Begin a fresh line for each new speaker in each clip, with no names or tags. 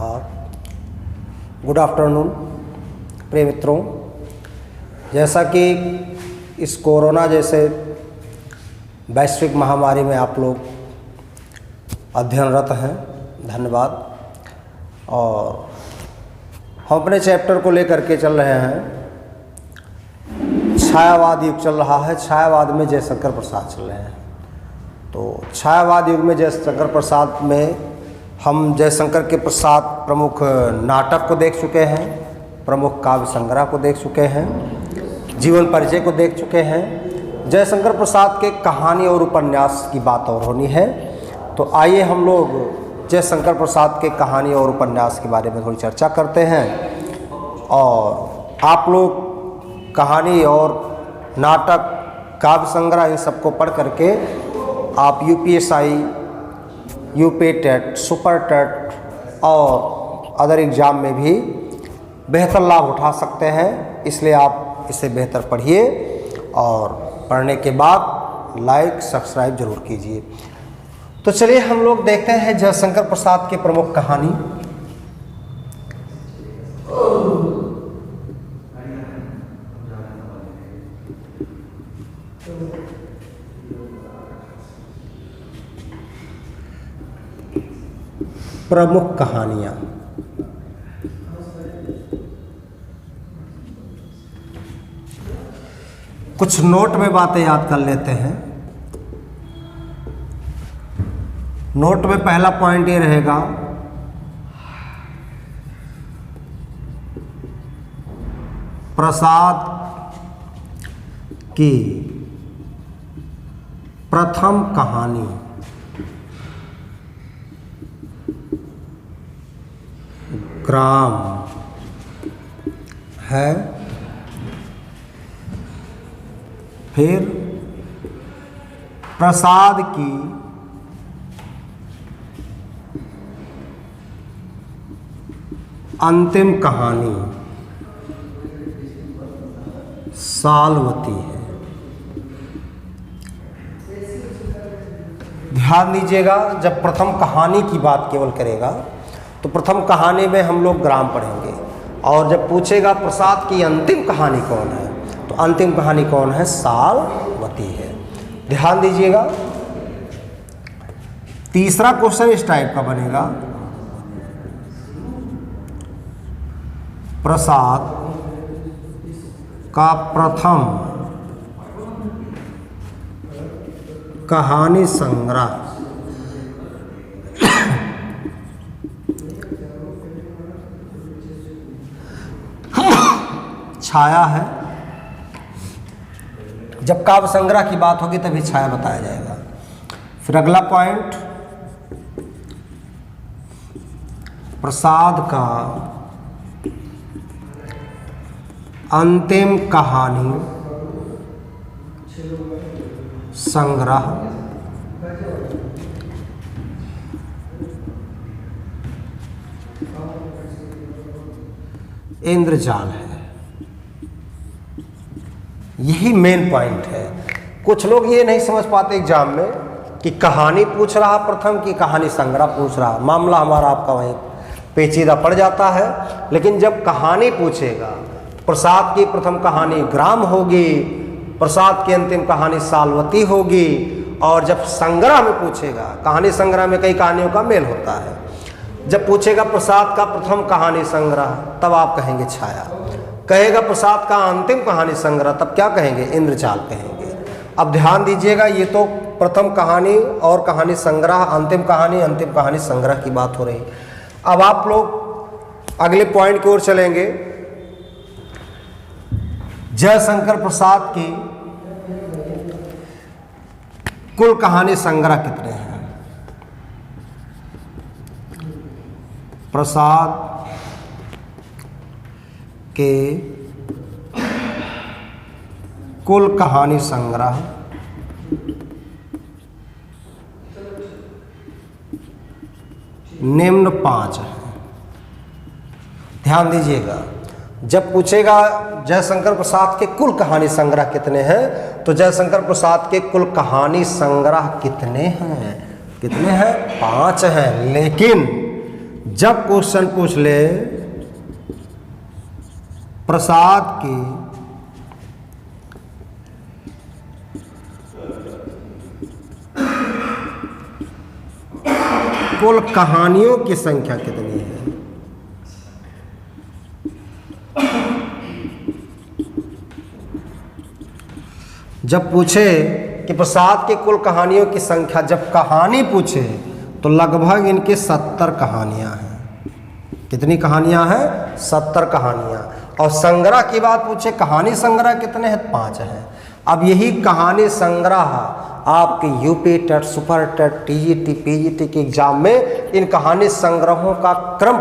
और good afternoon प्रिय मित्रों। जैसा कि इस कोरोना जैसे वैश्विक महामारी में आप लोग अध्ययनरत हैं, धन्यवाद। और हम अपने चैप्टर को लेकर के चल रहे हैं। छायावाद युग चल रहा है। छायावाद में जयशंकर प्रसाद चल रहे हैं। तो छायावाद युग में जयशंकर प्रसाद में हम जयशंकर के प्रसाद प्रमुख नाटक को देख चुके हैं, प्रमुख काव्य संग्रह को देख चुके हैं, जीवन परिचय को देख चुके हैं। जयशंकर प्रसाद के कहानी और उपन्यास की बात और होनी है। तो आइए हम लोग जयशंकर प्रसाद के कहानी और उपन्यास के बारे में थोड़ी चर्चा करते हैं। और आप लोग कहानी और नाटक, काव्य संग्रह इन सबको पढ़ करके आप UPSI, UP TET, super TET और अदर एग्ज़ाम में भी बेहतर लाभ उठा सकते हैं। इसलिए आप इसे बेहतर पढ़िए और पढ़ने के बाद लाइक सब्सक्राइब जरूर कीजिए। तो चलिए हम लोग देखते हैं जयशंकर प्रसाद की प्रमुख कहानी। प्रमुख कहानियाँ। कुछ नोट में बातें याद कर लेते हैं। नोट में पहला पॉइंट ये रहेगा, प्रसाद की प्रथम कहानी ग्राम है। फिर प्रसाद की अंतिम कहानी सालवती है। ध्यान दीजिएगा, जब प्रथम कहानी की बात केवल करेगा तो प्रथम कहानी में हम लोग ग्राम पढ़ेंगे, और जब पूछेगा प्रसाद की अंतिम कहानी कौन है तो अंतिम कहानी कौन है, सालवती है। ध्यान दीजिएगा। तीसरा क्वेश्चन इस टाइप का बनेगा, प्रसाद का प्रथम कहानी संग्रह छाया है। जब काव्य संग्रह की बात होगी तभी छाया बताया जाएगा। फिर अगला पॉइंट, प्रसाद का अंतिम कहानी संग्रह इंद्रजाल है। यही मेन पॉइंट है। कुछ लोग ये नहीं समझ पाते एग्जाम में कि कहानी पूछ रहा प्रथम की कहानी संग्रह पूछ रहा। मामला हमारा आपका वहीं पेचीदा पड़ जाता है। लेकिन जब कहानी पूछेगा, प्रसाद की प्रथम कहानी ग्राम होगी, प्रसाद की अंतिम कहानी सालवती होगी। और जब संग्रह में पूछेगा, कहानी संग्रह में कई कहानियों का मेल होता है, जब पूछेगा प्रसाद का प्रथम कहानी संग्रह तब आप कहेंगे छाया। कहेगा प्रसाद का अंतिम कहानी संग्रह तब क्या कहेंगे, इंद्रजाल कहेंगे। अब ध्यान दीजिएगा, ये तो प्रथम कहानी और कहानी संग्रह, अंतिम कहानी संग्रह की बात हो रही। अब आप लोग अगले पॉइंट की ओर चलेंगे। जयशंकर प्रसाद की कुल कहानी संग्रह कितने हैं? प्रसाद के कुल कहानी संग्रह निम्न 5 है। ध्यान दीजिएगा, जब पूछेगा जयशंकर प्रसाद के कुल कहानी संग्रह कितने हैं, तो जयशंकर प्रसाद के कुल कहानी संग्रह कितने हैं? कितने हैं? 5 हैं। लेकिन जब क्वेश्चन पूछ ले प्रसाद की कुल कहानियों की संख्या कितनी है, जब पूछे कि प्रसाद की कुल कहानियों की संख्या, जब कहानी पूछे तो लगभग इनके 70 कहानियां हैं। कितनी कहानियां हैं? 70 कहानियां। और संग्रह की बात पूछे, कहानी संग्रह कितने हैं? 5 हैं। अब यही कहानी संग्रह आपके UP TET, super TET, TGT, PGT के एग्जाम में इन कहानी संग्रहों का क्रम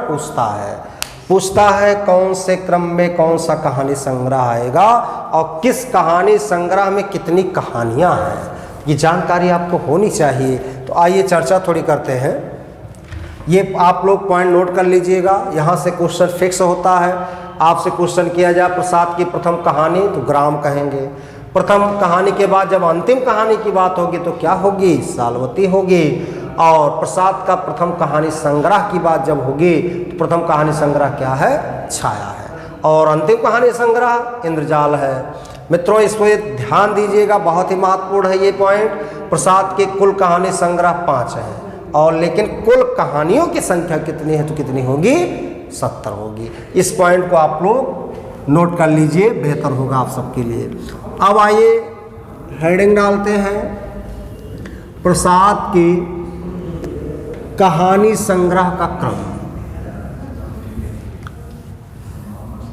पूछता है कौन से क्रम में कौन सा कहानी संग्रह आएगा और किस कहानी संग्रह में कितनी कहानियां हैं, ये जानकारी आपको होनी चाहिए। तो आइए चर्चा थोड़ी करते हैं। ये आप लोग पॉइंट नोट कर लीजिएगा, यहाँ से क्वेश्चन फिक्स होता है। आपसे क्वेश्चन किया जाए प्रसाद की प्रथम कहानी, तो ग्राम कहेंगे। प्रथम कहानी के बाद जब अंतिम कहानी की बात होगी तो क्या होगी? सालवती होगी। और प्रसाद का प्रथम कहानी संग्रह की बात जब होगी तो प्रथम कहानी संग्रह क्या है? छाया है। और अंतिम कहानी संग्रह इंद्रजाल है। मित्रों, इस पर ध्यान दीजिएगा, बहुत ही महत्वपूर्ण है ये पॉइंट। प्रसाद के कुल कहानी संग्रह 5 है, और लेकिन कुल कहानियों की संख्या कितनी है? तो कितनी होगी? 70 होगी। इस पॉइंट को आप लोग नोट कर लीजिए, बेहतर होगा आप सबके लिए। अब आइए हेडिंग डालते हैं, प्रसाद की कहानी संग्रह का क्रम।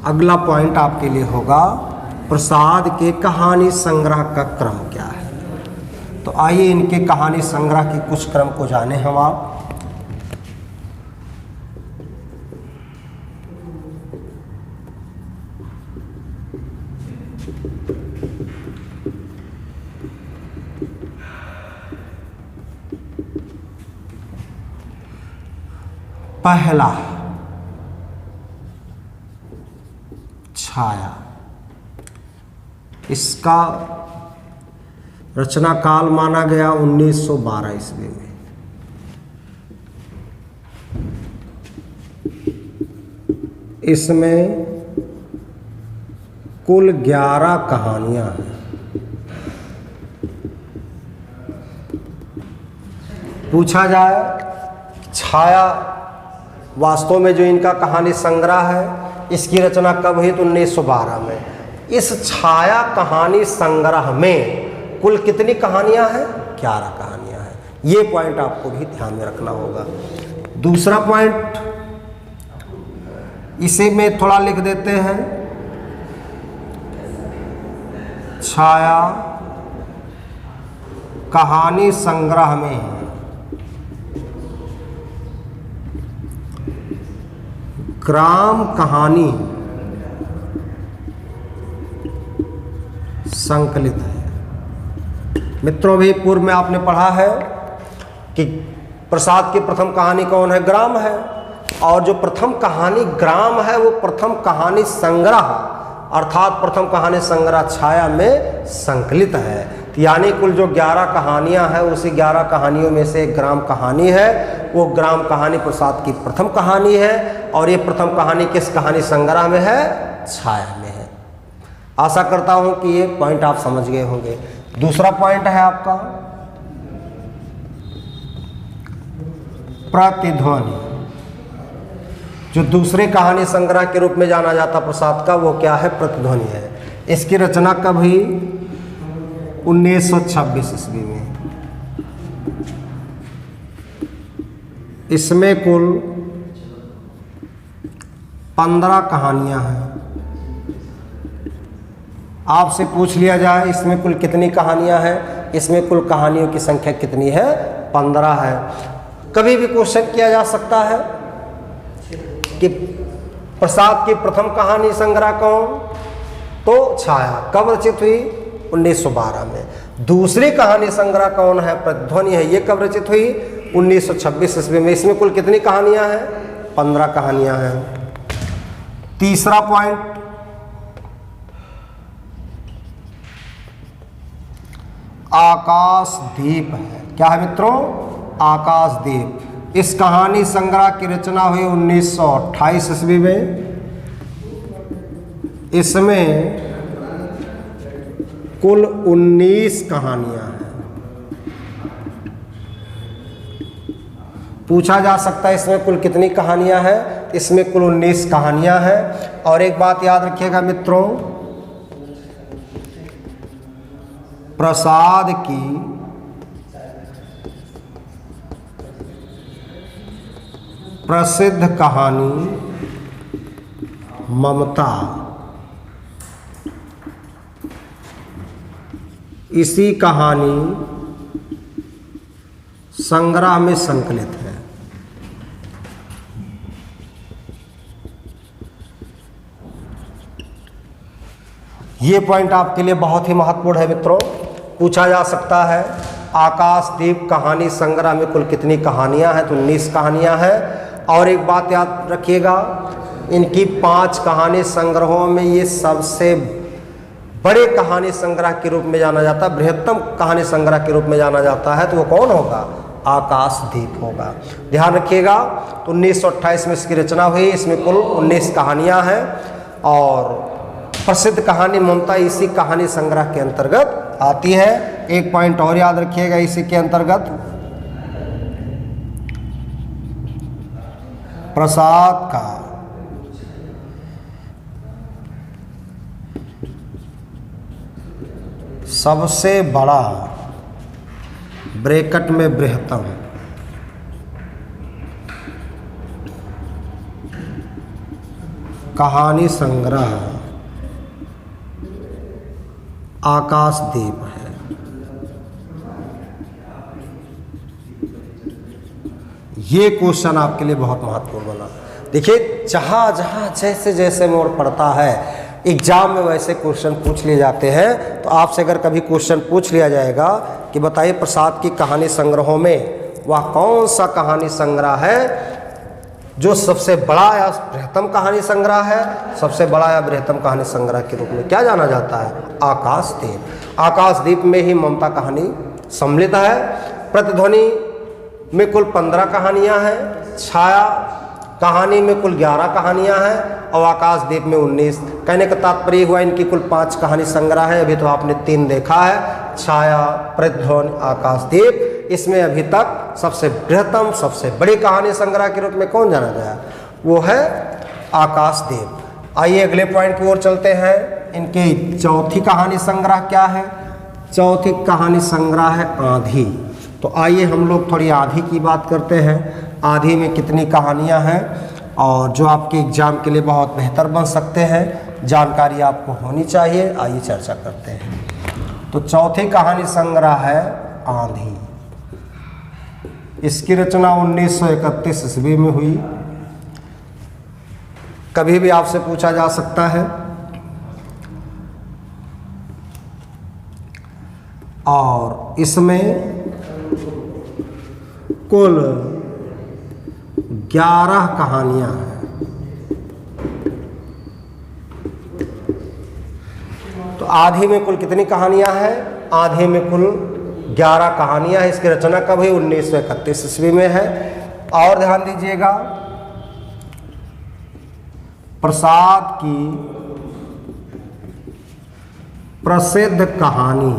अगला पॉइंट आपके लिए होगा प्रसाद के कहानी संग्रह का क्रम क्या है। तो आइए इनके कहानी संग्रह के कुछ क्रम को जाने हम आप। पहला छाया, इसका रचना काल माना गया 1912 ईस्वी में। इसमें कुल 11 कहानियां हैं। पूछा जाए छाया वास्तव में जो इनका कहानी संग्रह है इसकी रचना कब हुई? तो 1912 में। इस छाया कहानी संग्रह में कुल कितनी कहानियां हैं? 11 कहानियां हैं। ये पॉइंट आपको भी ध्यान में रखना होगा। दूसरा पॉइंट इसे में थोड़ा लिख देते हैं, छाया कहानी संग्रह में ग्राम कहानी संकलित है। मित्रों, भी पूर्व में आपने पढ़ा है कि प्रसाद की प्रथम कहानी कौन है? ग्राम है। और जो प्रथम कहानी ग्राम है वो प्रथम कहानी संग्रह अर्थात प्रथम कहानी संग्रह छाया में संकलित है। यानी कुल जो 11 कहानियां हैं उसी 11 कहानियों में से एक ग्राम कहानी है। वो ग्राम कहानी प्रसाद की प्रथम कहानी है, और ये प्रथम कहानी किस कहानी संग्रह में है? छाया में है। आशा करता हूं कि ये पॉइंट आप समझ गए होंगे। दूसरा पॉइंट है आपका प्रतिध्वनि, जो दूसरे कहानी संग्रह के रूप में जाना जाता प्रसाद का, वो क्या है? प्रतिध्वनि है। इसकी रचना कब हुई? 1926 ईस्वी में। इसमें कुल 15 कहानियां हैं। आपसे पूछ लिया जाए इसमें कुल कितनी कहानियां हैं? इसमें कुल कहानियों की संख्या कितनी है? 15 है। कभी भी क्वेश्चन किया जा सकता है कि प्रसाद की प्रथम कहानी संग्रह कौन? तो छाया। कब रचित हुई? 1912 में। दूसरी कहानी संग्रह कौन है? प्रतिध्वनि है। ये कब रचित हुई? 1926 ईस्वी में। इसमें कुल कितनी कहानियां हैं? 15 कहानियां हैं। तीसरा पॉइंट आकाशदीप है। क्या है मित्रों? आकाशदीप। इस कहानी संग्रह की रचना हुई 1928 ईस्वी में। इसमें कुल 19 कहानियां हैं। पूछा जा सकता है इसमें कुल कितनी कहानियां हैं? इसमें कुल 19 कहानियां हैं। और एक बात याद रखिएगा मित्रों, प्रसाद की प्रसिद्ध कहानी ममता इसी कहानी संग्रह में संकलित है। ये पॉइंट आपके लिए बहुत ही महत्वपूर्ण है मित्रों। पूछा जा सकता है आकाशदीप कहानी संग्रह में कुल कितनी कहानियां हैं? तो 19 कहानियां हैं। और एक बात याद रखिएगा, इनकी 5 कहानी संग्रहों में ये सबसे बड़े कहानी संग्रह के रूप में जाना जाता है, बृहत्तम कहानी संग्रह के रूप में जाना जाता है। तो वो कौन होगा? आकाशदीप होगा। ध्यान रखिएगा। तो 1928 में इसकी रचना हुई। इसमें कुल 19 कहानियां हैं और प्रसिद्ध कहानी ममता इसी कहानी संग्रह के अंतर्गत आती है। एक पॉइंट और याद रखिएगा इसी के अंतर्गत, प्रसाद का सबसे बड़ा ब्रैकेट में बृहत्तम कहानी संग्रह आकाशदीप है। ये क्वेश्चन आपके लिए बहुत महत्वपूर्ण बना। देखिए, जहाँ जहाँ जैसे जैसे मोड़ पड़ता है एग्जाम में वैसे क्वेश्चन पूछ लिए जाते हैं। तो आपसे अगर कभी क्वेश्चन पूछ लिया जाएगा कि बताइए प्रसाद की कहानी संग्रहों में वह कौन सा कहानी संग्रह है जो सबसे बड़ा या बृहत्तम कहानी संग्रह है, सबसे बड़ा या बृहत्तम कहानी संग्रह के रूप में क्या जाना जाता है? आकाशदीप। आकाशदीप में ही ममता कहानी सम्मिलित है। प्रतिध्वनि में कुल 15 कहानियां हैं, छाया कहानी में कुल 11 कहानियां हैं और आकाशदीप में 19। कहने का तात्पर्य हुआ इनकी कुल 5 कहानी संग्रह है। अभी तो आपने 3 देखा है, छाया, प्रतिध्वनि, आकाशदीप। इसमें अभी तक सबसे बृहत्तम सबसे बड़ी कहानी संग्रह के रूप में कौन जाना गया? वो है आकाशदीप। आइए अगले पॉइंट की ओर चलते हैं। इनकी चौथी कहानी संग्रह क्या है? चौथी कहानी संग्रह है आंधी। तो आइए हम लोग थोड़ी आंधी की बात करते हैं। आंधी में कितनी कहानियां हैं और जो आपके एग्जाम के लिए बहुत बेहतर बन सकते हैं, जानकारी आपको होनी चाहिए। आइए चर्चा करते हैं। तो चौथी कहानी संग्रह है आंधी। इसकी रचना 1931 ईस्वी में हुई। कभी भी आपसे पूछा जा सकता है और इसमें कुल 11 कहानियां हैं। तो आधी में कुल कितनी कहानियां हैं? आधी में कुल 11 कहानियां हैं। इसकी रचना कब हुई? 1931 ईस्वी में है। और ध्यान दीजिएगा, प्रसाद की प्रसिद्ध कहानी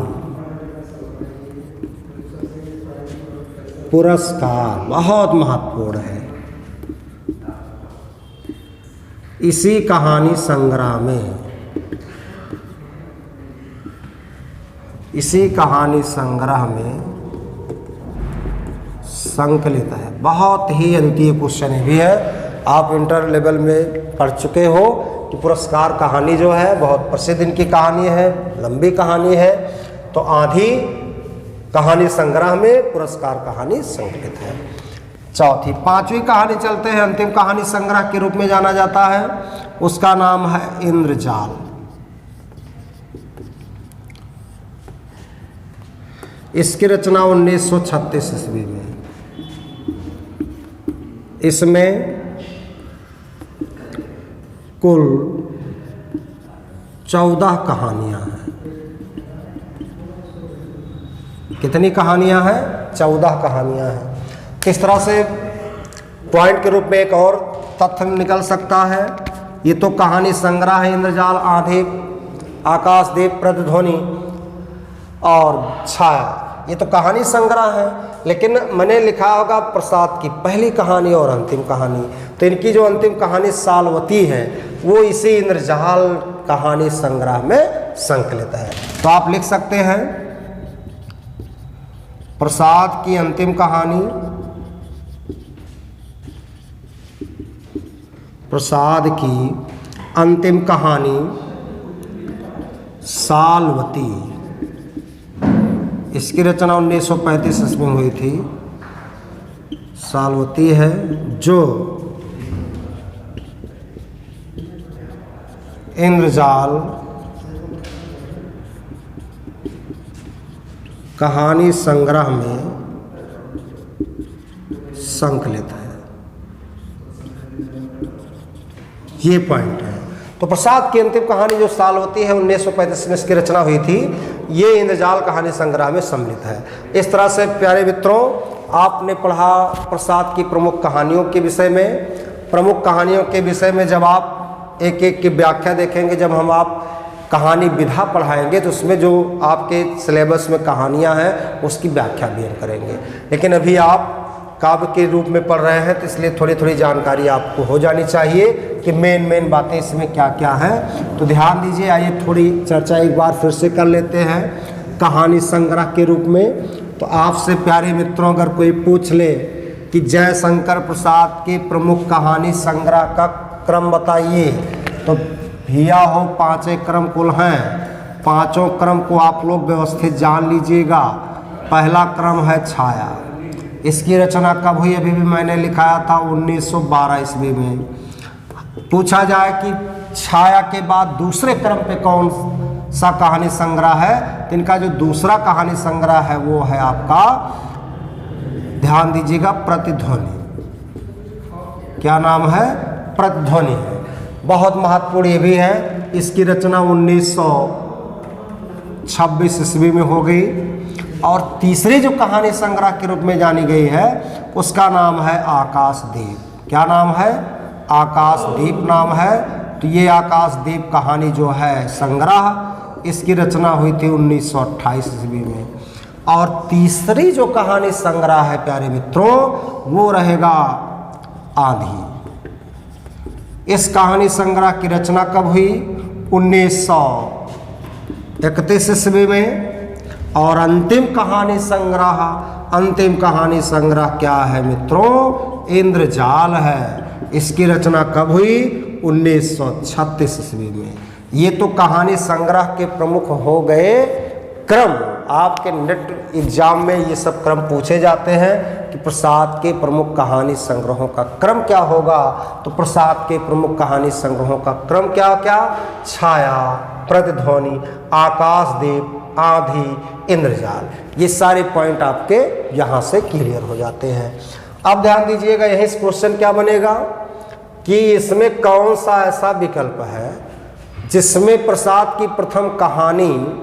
पुरस्कार बहुत महत्वपूर्ण है। इसी कहानी संग्रह में संकलित है। बहुत ही अद्वितीय क्वेश्चन भी है। आप इंटर लेवल में पढ़ चुके हो कि पुरस्कार कहानी जो है बहुत प्रसिद्ध इनकी कहानी है, लंबी कहानी है। तो आंधी कहानी संग्रह में पुरस्कार कहानी संकलित है। चौथी, 5वीं कहानी चलते हैं। अंतिम कहानी संग्रह के रूप में जाना जाता है, उसका नाम है इंद्रजाल। इसकी रचना 1936 ईस्वी में। इसमें कुल 14 कहानियां हैं। कितनी कहानियां हैं? 14 कहानियां हैं। किस तरह से पॉइंट के रूप में एक और तथ्य निकल सकता है। ये तो कहानी संग्रह है इंद्रजाल, आंधिक, आकाशदीप, प्रतिध्वनि और छाया, ये तो कहानी संग्रह है। लेकिन मैंने लिखा होगा प्रसाद की पहली कहानी और अंतिम कहानी, तो इनकी जो अंतिम कहानी सालवती है वो इसी इंद्रजाल कहानी संग्रह में संकलित है। तो आप लिख सकते हैं प्रसाद की अंतिम कहानी, प्रसाद की अंतिम कहानी सालवती, इसकी रचना 1935 ईस्वी में हुई थी। सालवती है जो इंद्रजाल कहानी संग्रह में संकलित है। ये पॉइंट है। तो प्रसाद की अंतिम कहानी जो सालवती है 1935 में इसकी रचना हुई थी, ये इंद्रजाल कहानी संग्रह में सम्मिलित है। इस तरह से प्यारे मित्रों, आपने पढ़ा प्रसाद की प्रमुख कहानियों के विषय में। प्रमुख कहानियों के विषय में जब आप एक एक की व्याख्या देखेंगे, जब हम आप कहानी विधा पढ़ाएंगे तो उसमें जो आपके सिलेबस में कहानियाँ हैं उसकी व्याख्या भी हम करेंगे। लेकिन अभी आप काव्य के रूप में पढ़ रहे हैं तो इसलिए थोड़ी थोड़ी जानकारी आपको हो जानी चाहिए कि मेन बातें इसमें क्या क्या हैं। तो ध्यान दीजिए। आइए थोड़ी चर्चा एक बार फिर से कर लेते हैं कहानी संग्रह के रूप में। तो आपसे प्यारे मित्रों अगर कोई पूछ ले कि जयशंकर प्रसाद के प्रमुख कहानी संग्रह का क्रम बताइए, तो भैया हो 5 क्रम कुल हैं, 5 क्रम को आप लोग व्यवस्थित जान लीजिएगा। पहला क्रम है छाया, इसकी रचना कब हुई? अभी भी मैंने लिखाया था 1912 ईस्वी में। पूछा जाए कि छाया के बाद दूसरे क्रम पे कौन सा कहानी संग्रह है, तो इनका जो दूसरा कहानी संग्रह है वो है आपका, ध्यान दीजिएगा, प्रतिध्वनि। क्या नाम है? प्रतिध्वनि है। बहुत महत्वपूर्ण ये भी है। इसकी रचना 1926 ईस्वी में हो गई। और तीसरी जो कहानी संग्रह के रूप में जानी गई है उसका नाम है आकाशदीप। क्या नाम है? आकाशदीप नाम है। तो ये आकाशदीप कहानी जो है संग्रह, इसकी रचना हुई थी 1928 ईस्वी में। और तीसरी जो कहानी संग्रह है प्यारे मित्रों वो रहेगा आंधी। इस कहानी संग्रह की रचना कब हुई? 1931 ईस्वी में। और अंतिम कहानी संग्रह क्या है मित्रों? इंद्रजाल है। इसकी रचना कब हुई? 1936 ईस्वी में। ये तो कहानी संग्रह के प्रमुख हो गए क्रम। आपके नेट एग्जाम में ये सब क्रम पूछे जाते हैं कि प्रसाद के प्रमुख कहानी संग्रहों का क्रम क्या होगा। तो प्रसाद के प्रमुख कहानी संग्रहों का क्रम क्या क्या? छाया, प्रतिध्वनि, आकाशदीप, आंधी, इंद्रजाल। ये सारे पॉइंट आपके यहाँ से क्लियर हो जाते हैं। अब ध्यान दीजिएगा, यही क्वेश्चन क्या बनेगा कि इसमें कौन सा ऐसा विकल्प है जिसमें प्रसाद की प्रथम कहानी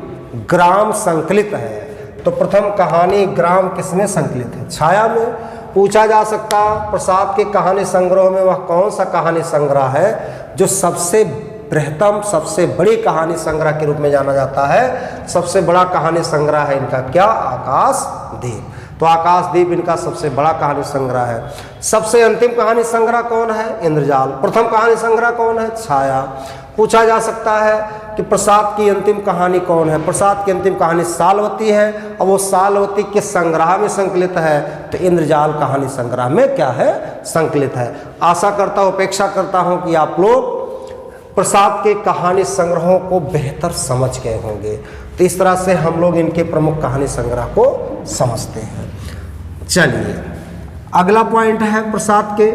ग्राम संकलित है। तो प्रथम कहानी ग्राम किसमें संकलित है? छाया में। पूछा जा सकता प्रसाद के कहानी संग्रह में वह कौन सा कहानी संग्रह है जो सबसे बृहत्तम, सबसे बड़ी कहानी संग्रह के रूप में जाना जाता है। सबसे बड़ा कहानी संग्रह है इनका क्या? आकाशदीप। तो आकाशदीप इनका सबसे बड़ा कहानी संग्रह है। सबसे अंतिम कहानी संग्रह कौन है? इंद्रजाल। प्रथम कहानी संग्रह कौन है? छाया। पूछा जा सकता है कि प्रसाद की अंतिम कहानी कौन है? प्रसाद की अंतिम कहानी सालवती है और वो सालवती के संग्रह में संकलित है। तो इंद्रजाल कहानी संग्रह में क्या है? संकलित है। आशा करता हूँ, अपेक्षा करता हूँ कि आप लोग प्रसाद के कहानी संग्रहों को बेहतर समझ गए होंगे। तो इस तरह से हम लोग इनके प्रमुख कहानी संग्रह को समझते हैं। चलिए अगला पॉइंट है प्रसाद के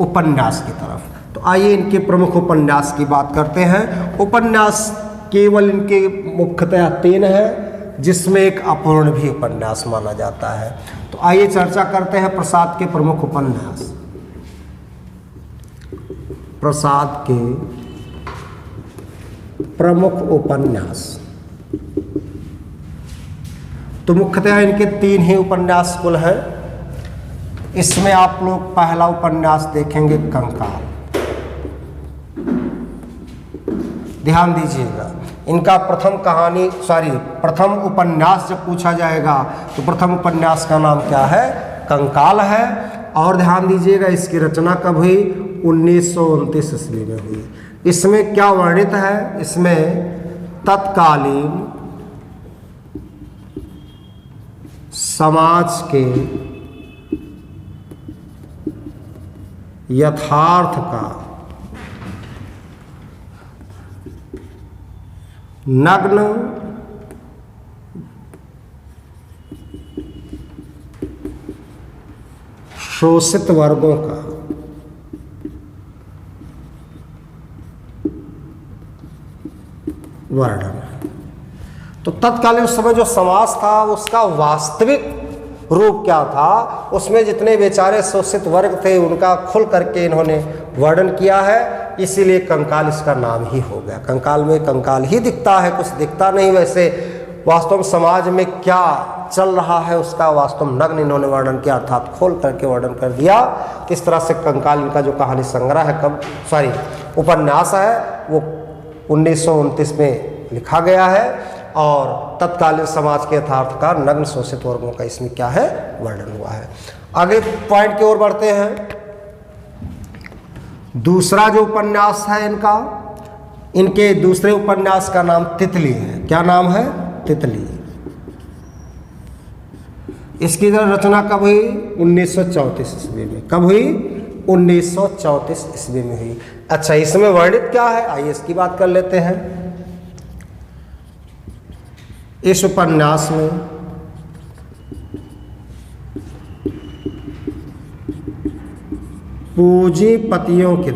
उपन्यास की तरफ। तो आइए इनके प्रमुख उपन्यास की बात करते हैं। उपन्यास केवल इनके मुख्यतः 3 है, जिसमें एक अपूर्ण भी उपन्यास माना जाता है। तो आइए चर्चा करते हैं प्रसाद के प्रमुख उपन्यास। प्रसाद के प्रमुख उपन्यास तो मुख्यतः इनके 3 ही उपन्यास कुल हैं। इसमें आप लोग पहला उपन्यास देखेंगे कंकाल। ध्यान दीजिएगा, इनका प्रथम उपन्यास जब पूछा जाएगा तो प्रथम उपन्यास का नाम क्या है? कंकाल है। और ध्यान दीजिएगा, इसकी रचना कब हुई? 1929 ईस्वी में हुई। इसमें क्या वर्णित है? इसमें तत्कालीन समाज के यथार्थ का नग्न शोषित वर्गों का वर्णन। तो तत्कालीन उस समय जो समाज था उसका वास्तविक रूप क्या था, उसमें जितने बेचारे शोषित वर्ग थे उनका खुल करके इन्होंने वर्णन किया है, इसीलिए कंकाल इसका नाम ही हो गया। कंकाल में कंकाल ही दिखता है, कुछ दिखता नहीं। वैसे वास्तव में समाज में क्या चल रहा है उसका वास्तव में नग्न इन्होंने वर्णन किया, अर्थात खोल करके वर्णन कर दिया। इस तरह से कंकाल इनका जो कहानी संग्रह है, उपन्यास है, वो 1929 में लिखा गया है और तत्कालीन समाज के यथार्थ का नग्न शोषित वर्गों का इसमें क्या है? वर्णन हुआ है। आगे पॉइंट की ओर बढ़ते हैं। दूसरा जो उपन्यास है इनके दूसरे उपन्यास का नाम तितली है। क्या नाम है? तितली। इसकी रचना कब हुई? 1934 ईस्वी में। कब हुई? 1934 ईस्वी में हुई। अच्छा, इसमें वर्णित क्या है? आइए इसकी बात कर लेते हैं। इस उपन्यास में पूंजीपतियों के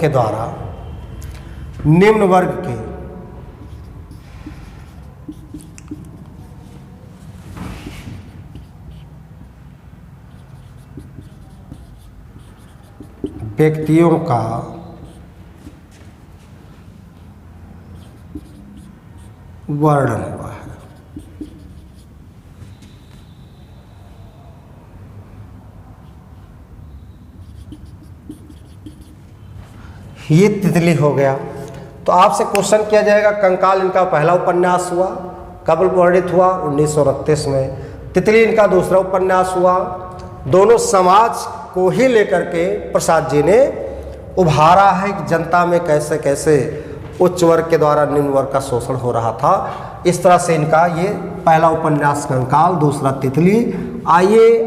द्वारा निम्न वर्ग के व्यक्तियों का वर्णन हुआ है। ये तितली हो गया। तो आपसे क्वेश्चन किया जाएगा, कंकाल इनका पहला उपन्यास हुआ, कब वर्णित हुआ? 1929 में। तितली इनका दूसरा उपन्यास हुआ। दोनों समाज को ही लेकर के प्रसाद जी ने उभारा है कि जनता में कैसे कैसे उच्च वर्ग के द्वारा निम्न वर्ग का शोषण हो रहा था। इस तरह से इनका ये पहला उपन्यास कंकाल, दूसरा तितली। आइए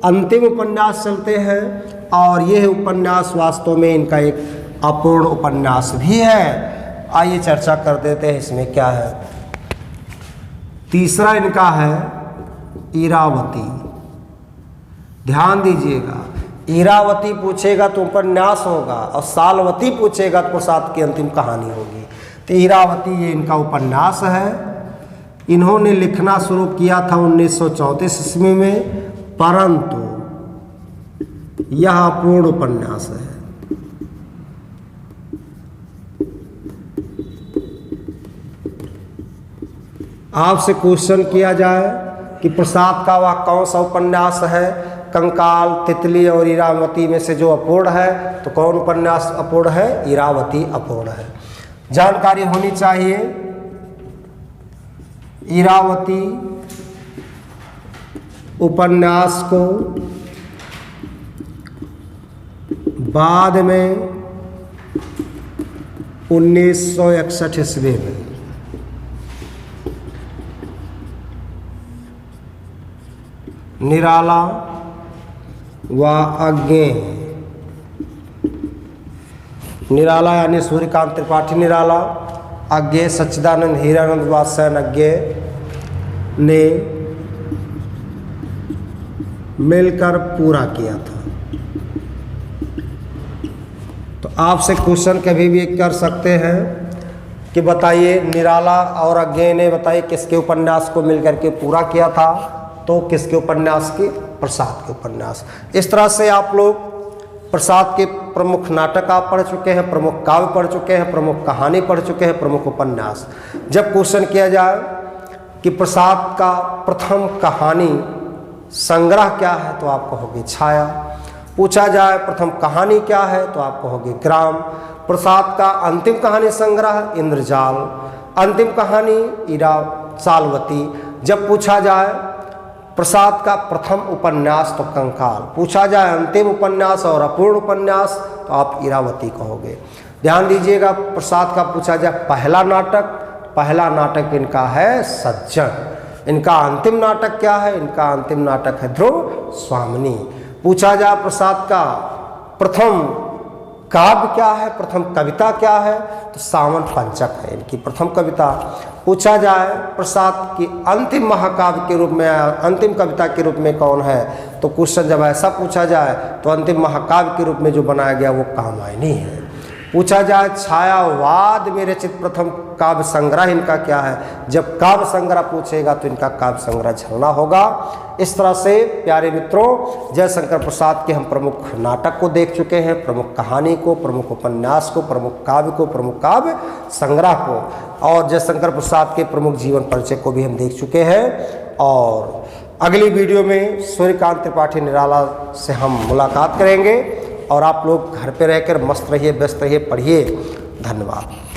अंतिम उपन्यास चलते हैं, और यह उपन्यास वास्तव में इनका एक अपूर्ण उपन्यास भी है। आइए चर्चा कर देते हैं इसमें क्या है। तीसरा इनका है इरावती। ध्यान दीजिएगा, इरावती पूछेगा तो उपन्यास होगा, और सालवती पूछेगा तो प्रसाद की अंतिम कहानी होगी। तो इरावती ये इनका उपन्यास है। इन्होंने लिखना शुरू किया था 1934 ईस्वी में, परंतु यह अपूर्ण उपन्यास है। आपसे क्वेश्चन किया जाए कि प्रसाद का वह कौन सा उपन्यास है, कंकाल, तितली और इरावती में से जो अपूर्ण है, तो कौन उपन्यास अपूर्ण है? इरावती अपूर्ण है। जानकारी होनी चाहिए, इरावती उपन्यास को बाद में 1961 ईस्वी में निराला व अज्ञेय, निराला यानी सूर्यकांत त्रिपाठी निराला, अज्ञेय सच्चिदानंद हीरानंद वात्स्यायन अज्ञेय ने मिलकर पूरा किया था। तो आपसे क्वेश्चन कभी भी कर सकते हैं कि बताइए निराला और अज्ञेय ने बताइए किसके उपन्यास को मिलकर के पूरा किया था? तो किसके उपन्यास के? प्रसाद के उपन्यास। इस तरह से आप लोग प्रसाद के प्रमुख नाटक आप पढ़ चुके हैं, प्रमुख काव्य पढ़ चुके हैं, प्रमुख कहानी पढ़ चुके हैं, प्रमुख उपन्यास। जब क्वेश्चन किया जाए कि प्रसाद का प्रथम कहानी संग्रह क्या है, तो आप कहोगे छाया। पूछा जाए प्रथम कहानी क्या है, तो आप कहोगे ग्राम। प्रसाद का अंतिम कहानी संग्रह इंद्रजाल, अंतिम कहानी इराचालवती। जब पूछा जाए प्रसाद का प्रथम उपन्यास, तो कंकाल। पूछा जाए अंतिम उपन्यास और अपूर्ण उपन्यास, तो आप इरावती कहोगे। ध्यान दीजिएगा, प्रसाद का पूछा जाए पहला नाटक इनका है सज्जन। इनका अंतिम नाटक क्या है, इनका अंतिम नाटक है ध्रुव स्वामिनी। पूछा जाए प्रसाद का प्रथम काव्य क्या है, प्रथम कविता क्या है, तो सावन पंचक है इनकी प्रथम कविता। पूछा जाए प्रसाद की अंतिम महाकाव्य के रूप में, अंतिम कविता के रूप में कौन है, तो क्वेश्चन जब ऐसा पूछा जाए तो अंतिम महाकाव्य के रूप में जो बनाया गया वो कामायनी है। पूछा जाए छायावाद में रचित प्रथम काव्य संग्रह इनका क्या है, जब काव्य संग्रह पूछेगा तो इनका काव्य संग्रह झरना होगा। इस तरह से प्यारे मित्रों, जयशंकर प्रसाद के हम प्रमुख नाटक को देख चुके हैं, प्रमुख कहानी को, प्रमुख उपन्यास को, प्रमुख काव्य को, प्रमुख काव्य संग्रह को, और जयशंकर प्रसाद के प्रमुख जीवन परिचय को भी हम देख चुके हैं। और अगली वीडियो में सूर्यकांत त्रिपाठी निराला से हम मुलाकात करेंगे। और आप लोग घर पे रहकर मस्त रहिए, व्यस्त रहिए, पढ़िए। धन्यवाद।